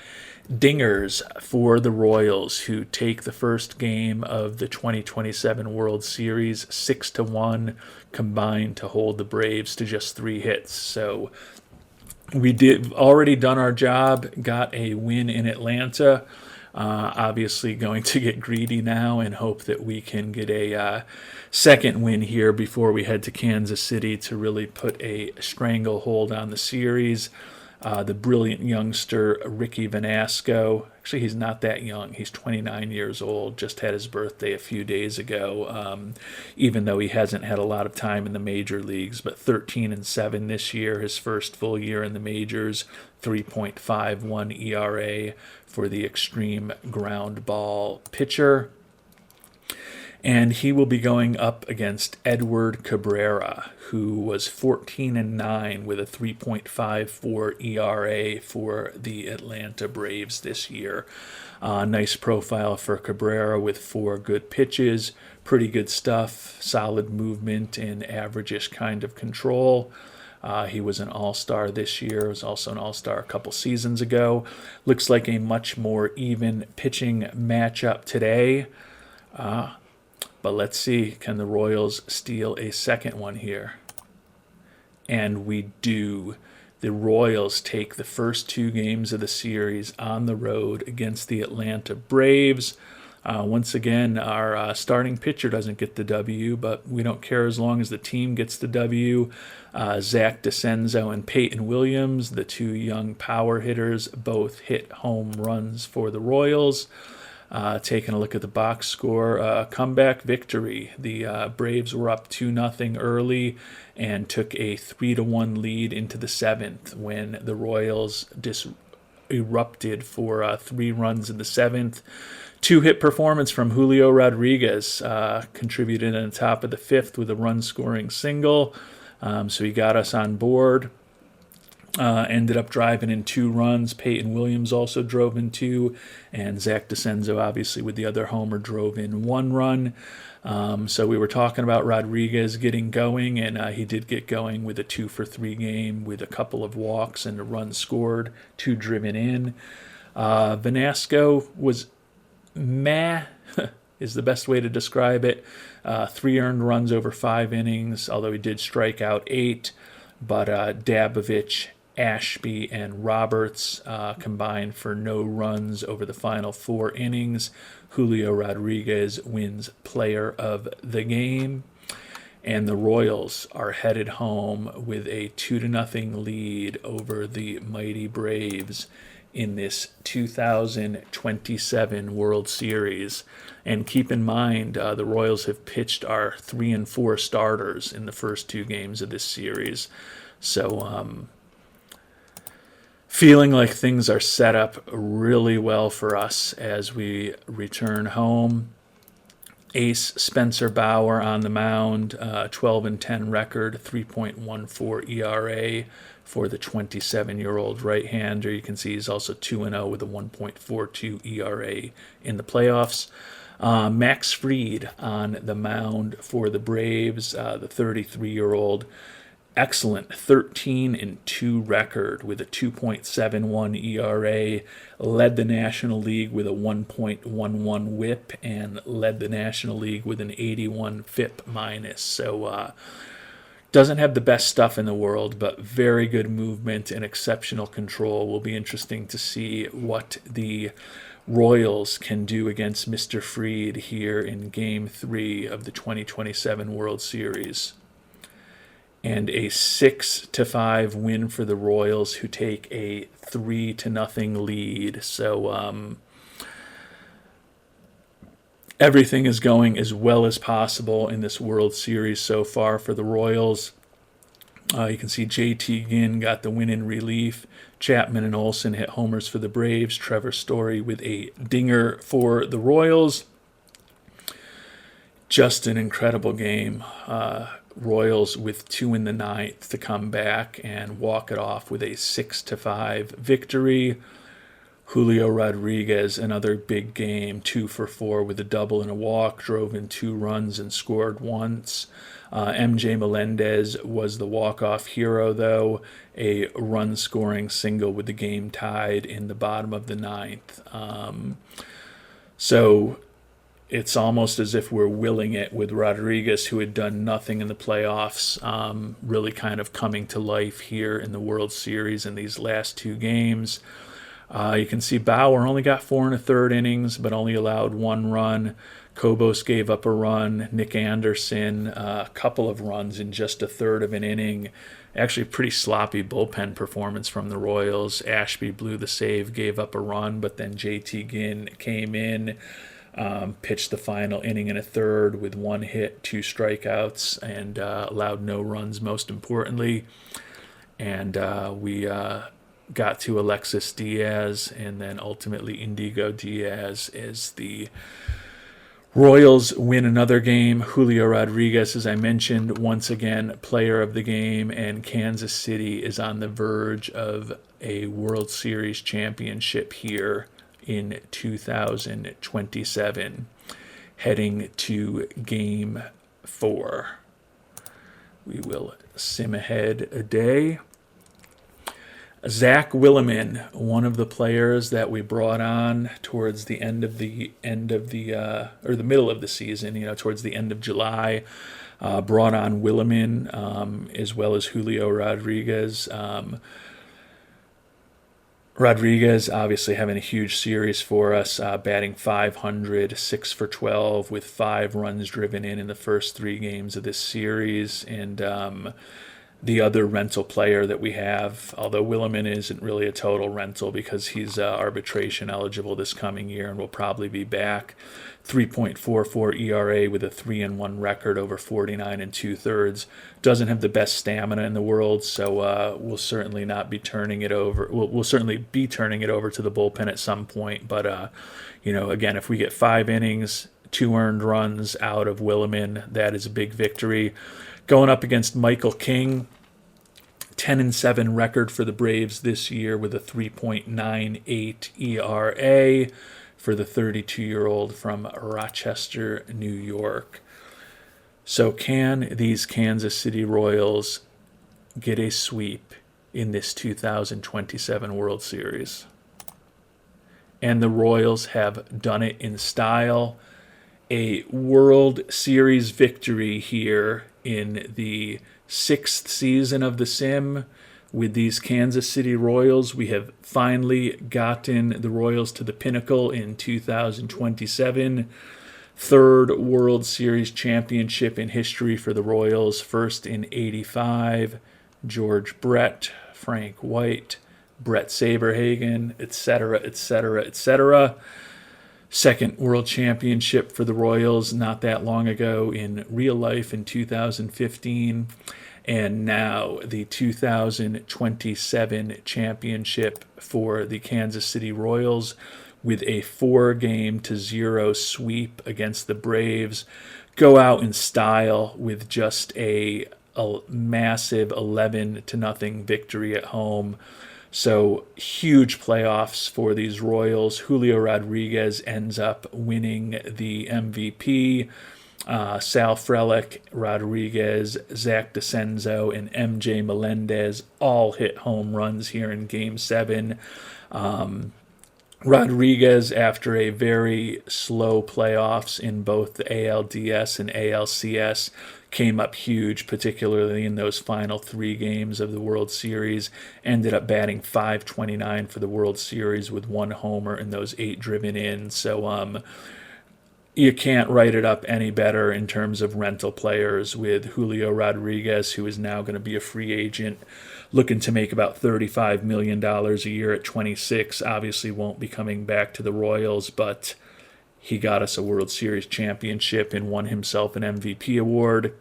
dingers for the Royals, who take the first game of the 2027 World Series 6-1 combined to hold the Braves to just 3 hits. So we did already done our job, got a win in Atlanta. Obviously going to get greedy now and hope that we can get a second win here before we head to Kansas City to really put a stranglehold on the series. The brilliant youngster Ricky Vanasco. Actually, he's not that young. He's 29 years old, just had his birthday a few days ago, even though he hasn't had a lot of time in the major leagues. But 13-7 this year, his first full year in the majors, 3.51 ERA for the extreme ground ball pitcher. And he will be going up against Edward Cabrera, who was 14-9 with a 3.54 ERA for the Atlanta Braves this year. Nice profile for Cabrera with 4 good pitches, pretty good stuff, solid movement and average-ish kind of control. He was an all-star this year, was also an all-star a couple seasons ago. Looks like a much more even pitching matchup today. But let's see, can the Royals steal a second one here? And we do. The Royals take the first 2 games of the series on the road against the Atlanta Braves. Once again, our starting pitcher doesn't get the W, but we don't care as long as the team gets the W. Zach DeCenzo and Peyton Williams, the 2 young power hitters, both hit home runs for the Royals. Taking a look at the box score, comeback victory. The Braves were up 2-0 early and took a 3-1 lead into the 7th when the Royals erupted for 3 runs in the 7th. 2-hit performance from Julio Rodriguez, contributed in the top of the 5th with a run-scoring single. So he got us on board. Ended up driving in 2 runs. Peyton Williams also drove in 2, and Zach DeCenzo, obviously, with the other homer, drove in 1 run. So we were talking about Rodriguez getting going, and he did get going with a 2-for-3 game with a couple of walks and a run scored, 2 driven in. Vanasco was meh, is the best way to describe it. 3 earned runs over 5 innings, although he did strike out 8. But Dabovich, Ashby, and Roberts combined for no runs over the final 4 innings. Julio Rodriguez wins player of the game. And the Royals are headed home with a 2-0 lead over the mighty Braves in this 2027 World Series. And keep in mind, the Royals have pitched our 3 and 4 starters in the first 2 games of this series. So feeling like things are set up really well for us as we return home. Ace Spencer Bauer on the mound, 12-10 record, 3.14 ERA for the 27-year-old right-hander. You can see he's also 2-0 with a 1.42 ERA in the playoffs. Max Fried on the mound for the Braves, the 33-year-old. Excellent 13-2 record with a 2.71 ERA, led the National League with a 1.11 whip, and led the National League with an 81 FIP minus. So doesn't have the best stuff in the world, but very good movement and exceptional control. Will be interesting to see what the Royals can do against Mr. Fried here in Game 3 of the 2027 World Series. And a 6-5 win for the Royals, who take a 3-0 lead. So everything is going as well as possible in this World Series so far for the Royals. You can see JT Ginn got the win in relief. Chapman and Olsen hit homers for the Braves. Trevor Story with a dinger for the Royals. Just an incredible game. Royals with 2 in the ninth to come back and walk it off with a 6-5 victory. Julio Rodriguez, another big game, 2 for 4 with a double and a walk, drove in 2 runs and scored once. MJ Melendez was the walk-off hero, though, a run-scoring single with the game tied in the bottom of the ninth. So it's almost as if we're willing it with Rodriguez, who had done nothing in the playoffs, really kind of coming to life here in the World Series in these last 2 games. You can see Bauer only got 4 1/3 innings, but only allowed 1 run. Kobos gave up a run. Nick Anderson, a couple of runs in just 1/3 of an inning. Actually, a pretty sloppy bullpen performance from the Royals. Ashby blew the save, gave up a run, but then JT Ginn came in, pitched the final inning and 1/3 with 1 hit, 2 strikeouts, and allowed no runs, most importantly. And we got to Alexis Diaz and then ultimately Indigo Diaz as the Royals win another game. Julio Rodriguez, as I mentioned, once again player of the game, and Kansas City is on the verge of a World Series championship here in 2027, heading to Game 4. We will sim ahead a day. Zach Willeman, one of the players that we brought on towards the middle of the season, towards the end of July, brought on Willeman as well as Julio Rodriguez. Rodriguez obviously having a huge series for us, batting .500, 6 for 12 with 5 runs driven in the first 3 games of this series. And the other rental player that we have, although Willeman isn't really a total rental because he's arbitration eligible this coming year and will probably be back, 3.44 ERA with a 3-1 record over 49 2/3. Doesn't have the best stamina in the world, so we'll certainly not be turning it over. We'll certainly be turning it over to the bullpen at some point. But again, if we get 5 innings, 2 earned runs out of Willeman, that is a big victory. Going up against Michael King, 10-7 record for the Braves this year with a 3.98 ERA for the 32-year-old from Rochester, New York. So can these Kansas City Royals get a sweep in this 2027 World Series? And the Royals have done it in style. A World Series victory here in the 6th season of the sim with these Kansas City Royals. We have finally gotten the Royals to the pinnacle in 2027. 3rd World Series championship in history for the Royals. First in '85, George Brett, Frank White, Brett Saberhagen, etc., etc., etc. 2nd World Championship for the Royals not that long ago in real life in 2015. And now the 2027 championship for the Kansas City Royals with a 4-0 sweep against the Braves. Go out in style with just a massive 11-0 victory at home. So huge playoffs for these Royals. Julio Rodriguez ends up winning the MVP. Sal Frelick, Rodriguez, Zach DeCenzo, and MJ Melendez all hit home runs here in Game 7. Rodriguez, after a very slow playoffs in both the ALDS and ALCS, came up huge, particularly in those final 3 games of the World Series. Ended up batting .529 for the World Series with 1 homer and those 8 driven in. So you can't write it up any better in terms of rental players with Julio Rodriguez, who is now going to be a free agent, looking to make about $35 million a year at 26. Obviously won't be coming back to the Royals, but he got us a World Series championship and won himself an MVP award.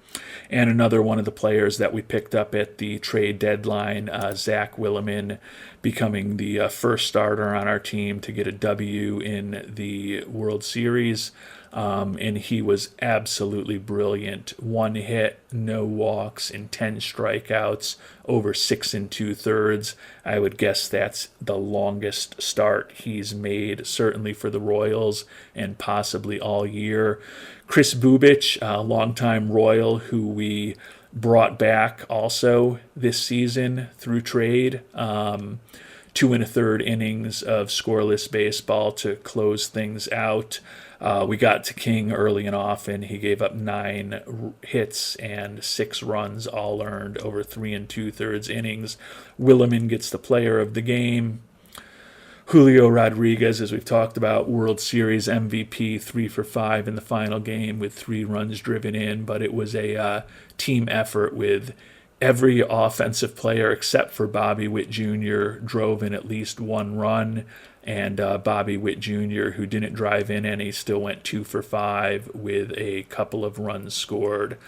And another one of the players that we picked up at the trade deadline, Zach Willeman, becoming the first starter on our team to get a W in the World Series. And he was absolutely brilliant. 1 hit, no walks, and 10 strikeouts over 6 2/3. I would guess that's the longest start he's made, certainly for the Royals and possibly all year. Chris Bubich, a longtime Royal who we brought back also this season through trade. 2 1/3 innings of scoreless baseball to close things out. We got to King early and often. He gave up 9 hits and 6 runs, all earned over 3 2/3 innings. Willeman gets the player of the game. Julio Rodriguez, as we've talked about, World Series MVP, 3 for 5 in the final game with 3 runs driven in. But it was a team effort with every offensive player except for Bobby Witt Jr. drove in at least 1 run. And Bobby Witt Jr., who didn't drive in any, still went 2 for 5 with a couple of runs scored.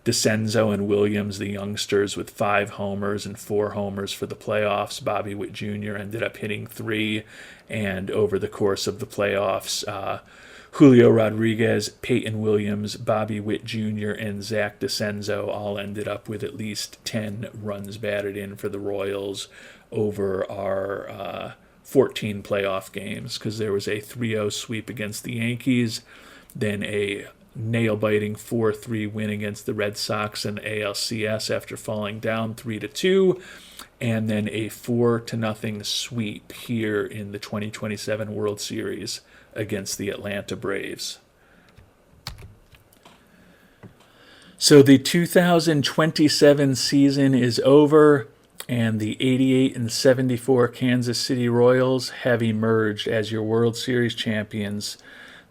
DeCenzo and Williams, the youngsters, with 5 homers and 4 homers for the playoffs. Bobby Witt Jr. ended up hitting 3. And over the course of the playoffs, Julio Rodriguez, Peyton Williams, Bobby Witt Jr., and Zach DeCenzo all ended up with at least 10 runs batted in for the Royals over our 14 playoff games, because there was a 3-0 sweep against the Yankees, then a nail-biting 4-3 win against the Red Sox in the ALCS after falling down 3-2, and then a 4-0 sweep here in the 2027 World Series against the Atlanta Braves. So the 2027 season is over, and the 88-74 Kansas City Royals have emerged as your World Series champions.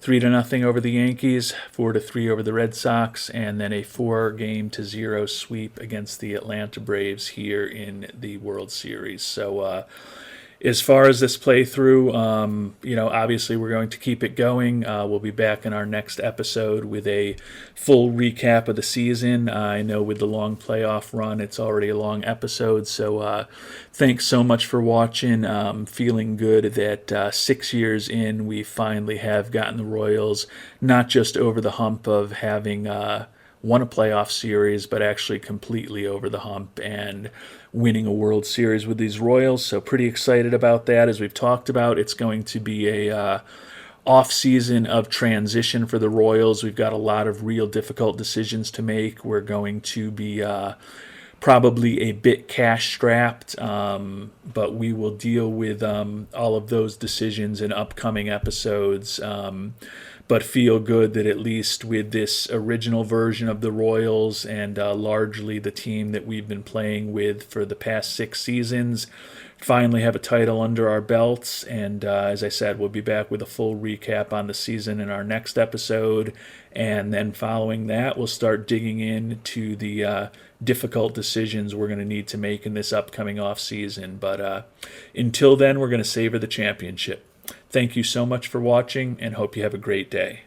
3-0 over the Yankees, 4-3 over the Red Sox, and then a 4-0 sweep against the Atlanta Braves here in the World Series. So as far as this playthrough, obviously we're going to keep it going. We'll be back in our next episode with a full recap of the season. I know with the long playoff run, it's already a long episode. So thanks so much for watching. Feeling good that 6 years in, we finally have gotten the Royals not just over the hump of having won a playoff series, but actually completely over the hump and winning a World Series with these Royals. So pretty excited about that. As we've talked about, it's going to be a off-season of transition for the Royals. We've got a lot of real difficult decisions to make. We're going to be probably a bit cash-strapped, but we will deal with all of those decisions in upcoming episodes. But feel good that at least with this original version of the Royals and largely the team that we've been playing with for the past 6 seasons, finally have a title under our belts. And as I said, we'll be back with a full recap on the season in our next episode. And then following that, we'll start digging into the difficult decisions we're going to need to make in this upcoming offseason. But until then, we're going to savor the championship. Thank you so much for watching, and hope you have a great day.